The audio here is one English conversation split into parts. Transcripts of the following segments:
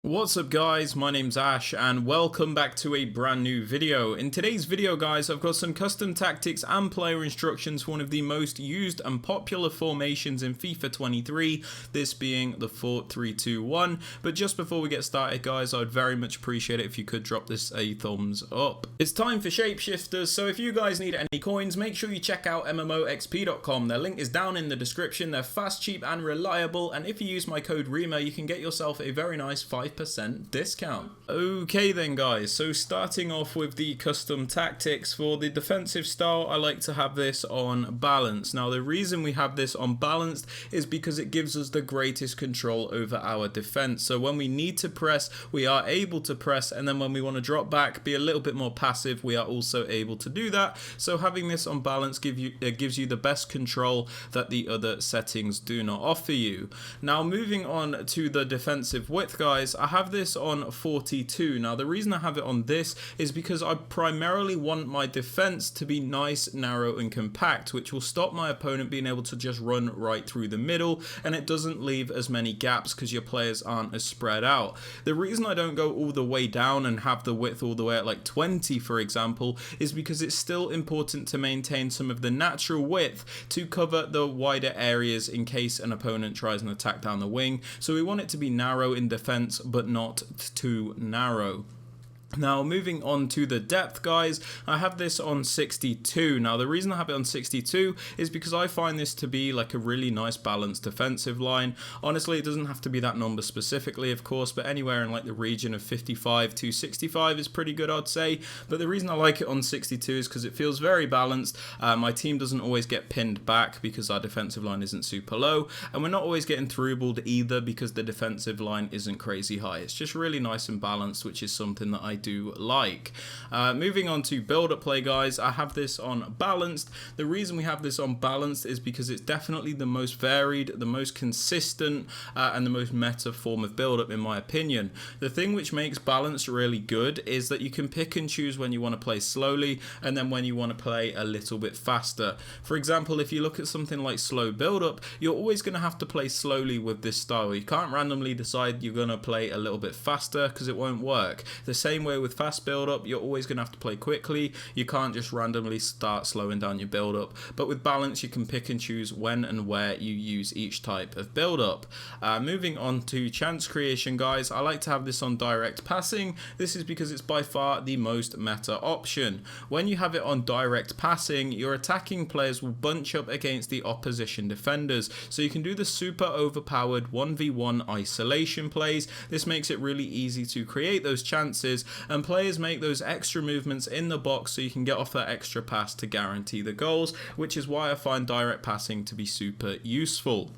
What's up guys, my name's Ash and welcome back to a brand new video. In today's video guys, I've got some custom tactics and player instructions for one of the most used and popular formations in FIFA 23, this being the 4-3-2-1. But just before we get started guys, I'd very much appreciate it if you could drop this a thumbs up. It's time for shapeshifters, so if you guys need any coins, make sure you check out MMOXP.com. Their link is down in the description. They're fast, cheap and reliable, and if you use my code Rema, you can get yourself a very nice 5% discount. Okay then guys, so starting off with the custom tactics. For the defensive style, I like to have this on balance. Now the reason we have this on balanced is because it gives us the greatest control over our defense. So when we need to press, we are able to press, and then when we want to drop back, be a little bit more passive, we are also able to do that. So having this on balance gives you the best control that the other settings do not offer you. Now moving on to the defensive width guys, I have this on 42. Now the reason I have it on this is because I primarily want my defense to be nice, narrow and compact, which will stop my opponent being able to just run right through the middle, and it doesn't leave as many gaps because your players aren't as spread out. The reason I don't go all the way down and have the width all the way at like 20 for example is because it's still important to maintain some of the natural width to cover the wider areas in case an opponent tries an attack down the wing. So we want it to be narrow in defense but not too narrow. Now moving on to the depth guys, I have this on 62. Now the reason I have it on 62 is because I find this to be like a really nice balanced defensive line. Honestly, it doesn't have to be that number specifically of course, but anywhere in like the region of 55 to 65 is pretty good I'd say. But the reason I like it on 62 is because it feels very balanced. My team doesn't always get pinned back because our defensive line isn't super low, and we're not always getting through-balled either because the defensive line isn't crazy high. It's just really nice and balanced, which is something that I do like. Moving on to build-up play guys, I have this on balanced. The reason we have this on balanced is because it's definitely the most varied, the most consistent and the most meta form of build-up in my opinion. The thing which makes balanced really good is that you can pick and choose when you want to play slowly and then when you want to play a little bit faster. For example, if you look at something like slow build-up, you're always going to have to play slowly with this style. You can't randomly decide you're going to play a little bit faster because it won't work. The same way with fast build up, you're always going to have to play quickly. You can't just randomly start slowing down your build up. But with balance, you can pick and choose when and where you use each type of build up. Moving on to chance creation guys, I like to have this on direct passing. This is because it's by far the most meta option. When you have it on direct passing, your attacking players will bunch up against the opposition defenders, so you can do the super overpowered 1v1 isolation plays. This makes it really easy to create those chances, and players make those extra movements in the box so you can get off that extra pass to guarantee the goals, which is why I find direct passing to be super useful.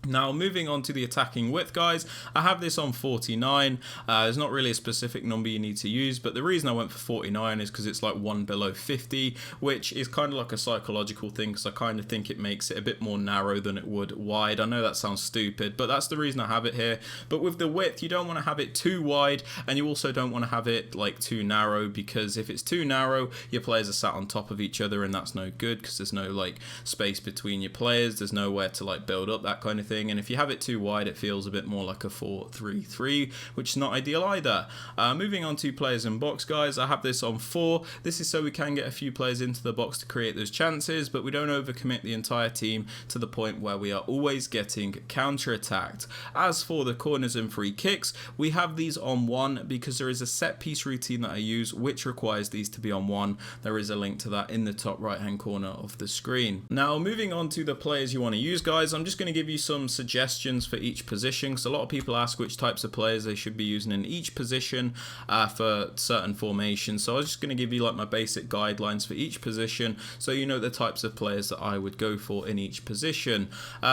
Now moving on to the attacking width guys, I have this on 49. There's not really a specific number you need to use, but the reason I went for 49 is because it's like one below 50, which is kind of like a psychological thing because I kind of think it makes it a bit more narrow than it would wide. I know that sounds stupid, but that's the reason I have it here. But with the width, you don't want to have it too wide, and you also don't want to have it like too narrow, because if it's too narrow, your players are sat on top of each other and that's no good because there's no like space between your players, there's nowhere to like build up, that kind of thing. And if you have it too wide, it feels a bit more like a 4-3-3, which is not ideal either. Moving on to players in box guys, I have this on 4. This is so we can get a few players into the box to create those chances, but we don't overcommit the entire team to the point where we are always getting counter-attacked. As for the corners and free kicks, we have these on 1 because there is a set piece routine that I use which requires these to be on 1. There is a link to that in the top right hand corner of the screen. Now moving on to the players you want to use guys, I'm just going to give you some suggestions for each position, because a lot of people ask which types of players they should be using in each position for certain formations. So I was just going to give you like my basic guidelines for each position so you know the types of players that I would go for in each position.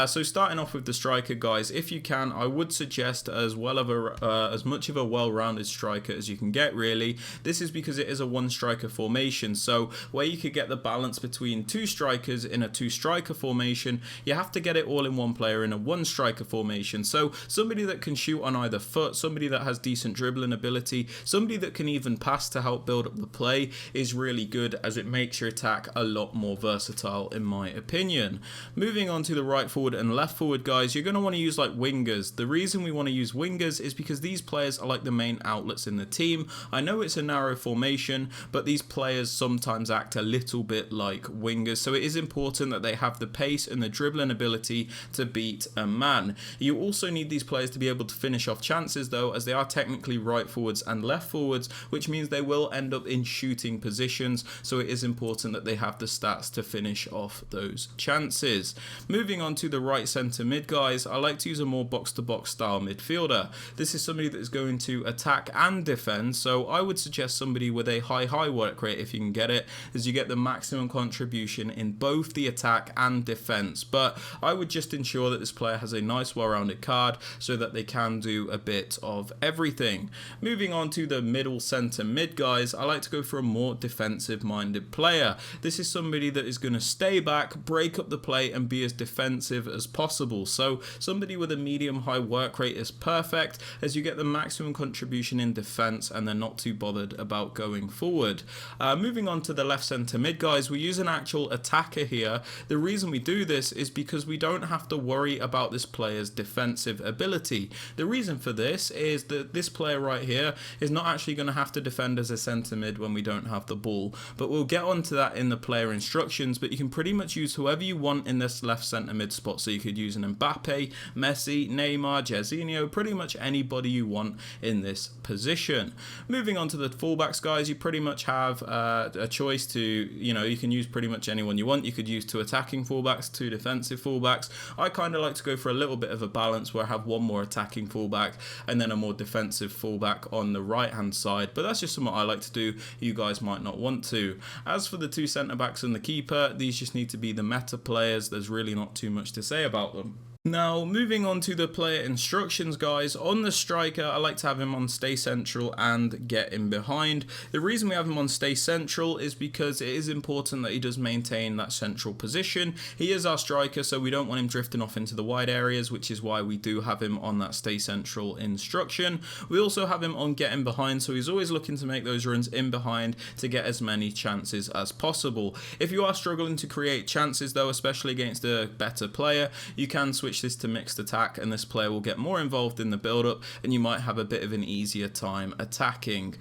So starting off with the striker guys, if you can, I would suggest as much of a well-rounded striker as you can get really. This is because it is a one striker formation, so where you could get the balance between two strikers in a two striker formation, you have to get it all in one player in a a one striker formation. So somebody that can shoot on either foot, somebody that has decent dribbling ability, somebody that can even pass to help build up the play is really good, as it makes your attack a lot more versatile in my opinion. Moving on to the right forward and left forward, guys, you're going to want to use like wingers. The reason we want to use wingers is because these players are like the main outlets in the team. I know it's a narrow formation, but these players sometimes act a little bit like wingers, so it is important that they have the pace and the dribbling ability to beat a man. You also need these players to be able to finish off chances though, as they are technically right forwards and left forwards, which means they will end up in shooting positions, so it is important that they have the stats to finish off those chances. Moving on to the right centre mid, guys, I like to use a more box-to-box style midfielder. This is somebody that is going to attack and defend, so I would suggest somebody with a high work rate if you can get it, as you get the maximum contribution in both the attack and defence. But I would just ensure that this player has a nice well-rounded card so that they can do a bit of everything. Moving on to the middle centre mid, guys, I like to go for a more defensive minded player. This is somebody that is going to stay back, break up the play and be as defensive as possible. So somebody with a medium high work rate is perfect, as you get the maximum contribution in defence and they're not too bothered about going forward. Moving on to the left centre mid, guys, we use an actual attacker here. The reason we do this is because we don't have to worry about this player's defensive ability. The reason for this is that this player right here is not actually going to have to defend as a centre mid when we don't have the ball, but we'll get onto that in the player instructions. But you can pretty much use whoever you want in this left centre mid spot, so you could use an Mbappe, Messi, Neymar, Jairzinho, pretty much anybody you want in this position. Moving on to the fullbacks, guys, you pretty much have a choice to, you can use pretty much anyone you want. You could use two attacking fullbacks, two defensive fullbacks. I kind of like to go for a little bit of a balance where I have one more attacking fullback and then a more defensive fullback on the right hand side, but that's just something I like to do. You guys might not want to. As for the two centre backs and the keeper, these just need to be the meta players. There's really not too much to say about them. Now, moving on to the player instructions, guys. On the striker, I like to have him on stay central and get in behind. The reason we have him on stay central is because it is important that he does maintain that central position. He is our striker, so we don't want him drifting off into the wide areas, which is why we do have him on that stay central instruction. We also have him on get in behind, so he's always looking to make those runs in behind to get as many chances as possible. If you are struggling to create chances though, especially against a better player, you can switch this to mixed attack, and this player will get more involved in the build-up and you might have a bit of an easier time attacking.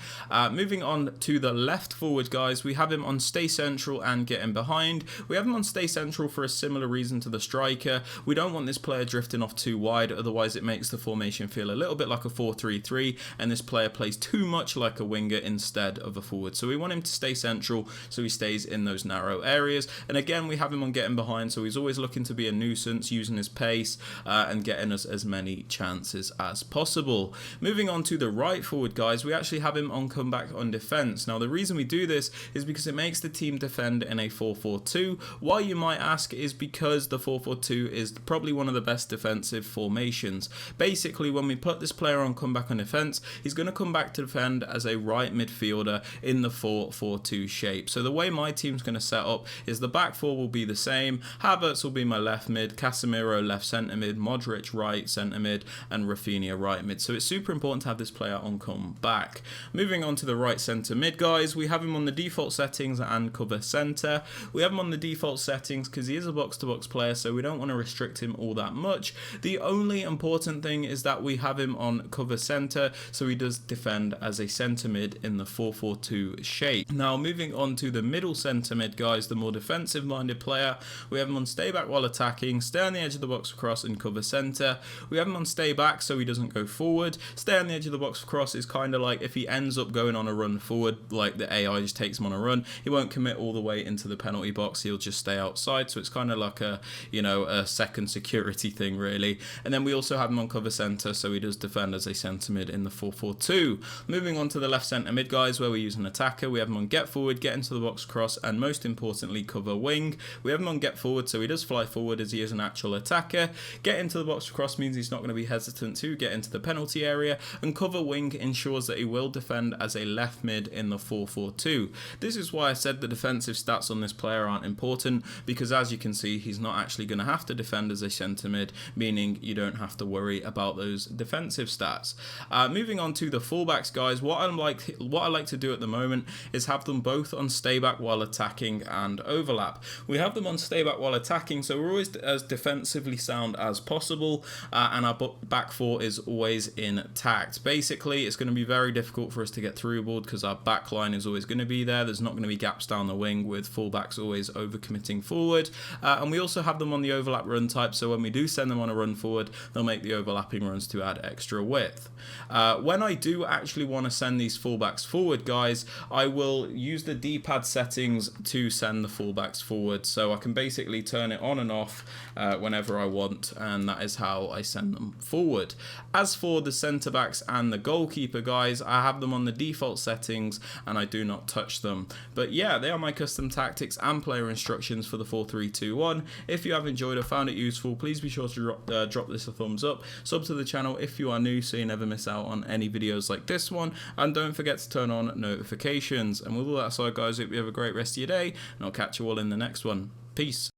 Moving on to the left forward, guys, we have him on stay central and get in behind. We have him on stay central for a similar reason to the striker. We don't want this player drifting off too wide, otherwise it makes the formation feel a little bit like a 4-3-3 and this player plays too much like a winger instead of a forward. So we want him to stay central so he stays in those narrow areas, and again we have him on getting behind, so he's always looking to be a nuisance, using his pace and getting us as many chances as possible. Moving on to the right forward, guys, we actually have him on comeback on defense. Now the reason we do this is because it makes the team defend in a 4-4-2. Why, you might ask, is because the 4-4-2 is probably one of the best defensive formations. Basically, when we put this player on comeback on defense, he's going to come back to defend as a right midfielder in the 4-4-2 shape. So the way my team's going to set up is the back four will be the same. Havertz will be my left mid, Casemiro left centre mid, Modric right centre mid, and Rafinha right mid. So it's super important to have this player on come back. Moving on to the right centre mid, guys, we have him on the default settings and cover centre. We have him on the default settings because he is a box-to-box player, so we don't want to restrict him all that much. The only important thing is that we have him on cover centre, so he does defend as a centre mid in the 4-4-2 shape. Now moving on to the middle centre mid, guys, the more defensive minded player, we have him on stay back while attacking, stay on the edge of the box cross and cover centre. We have him on stay back so he doesn't go forward. Stay on the edge of the box cross is kind of like if he ends up going on a run forward, like the AI just takes him on a run, he won't commit all the way into the penalty box, he'll just stay outside. So it's kind of like a, a second security thing really. And then we also have him on cover centre, so he does defend as a centre mid in the 4-4-2. Moving on to the left centre mid, guys, where we use an attacker, we have him on get forward, get into the box cross, and most importantly cover wing. We have him on get forward, so he does fly forward as he is an actual attacker. area. Get into the box across means he's not going to be hesitant to get into the penalty area, and cover wing ensures that he will defend as a left mid in the 4-4-2. This is why I said the defensive stats on this player aren't important, because as you can see, he's not actually going to have to defend as a centre mid, meaning you don't have to worry about those defensive stats. Moving on to the fullbacks, guys, what I like to do at the moment is have them both on stay back while attacking and overlap. We have them on stay back while attacking, so we're always as defensively sound as possible, and our back four is always intact. Basically, it's going to be very difficult for us to get through board because our back line is always going to be there. There's not going to be gaps down the wing with fullbacks always overcommitting forward, and we also have them on the overlap run type, so when we do send them on a run forward, they'll make the overlapping runs to add extra width. When I do actually want to send these fullbacks forward, guys, I will use the D-pad settings to send the fullbacks forward, so I can basically turn it on and off whenever I want, and that is how I send them forward. As for the centre backs and the goalkeeper, guys, I have them on the default settings and I do not touch them. But yeah, they are my custom tactics and player instructions for the 4-3-2-1. If you have enjoyed or found it useful, please be sure to drop this a thumbs up, sub to the channel if you are new so you never miss out on any videos like this one, and don't forget to turn on notifications. And with all that aside, guys, hope you have a great rest of your day, and I'll catch you all in the next one. Peace.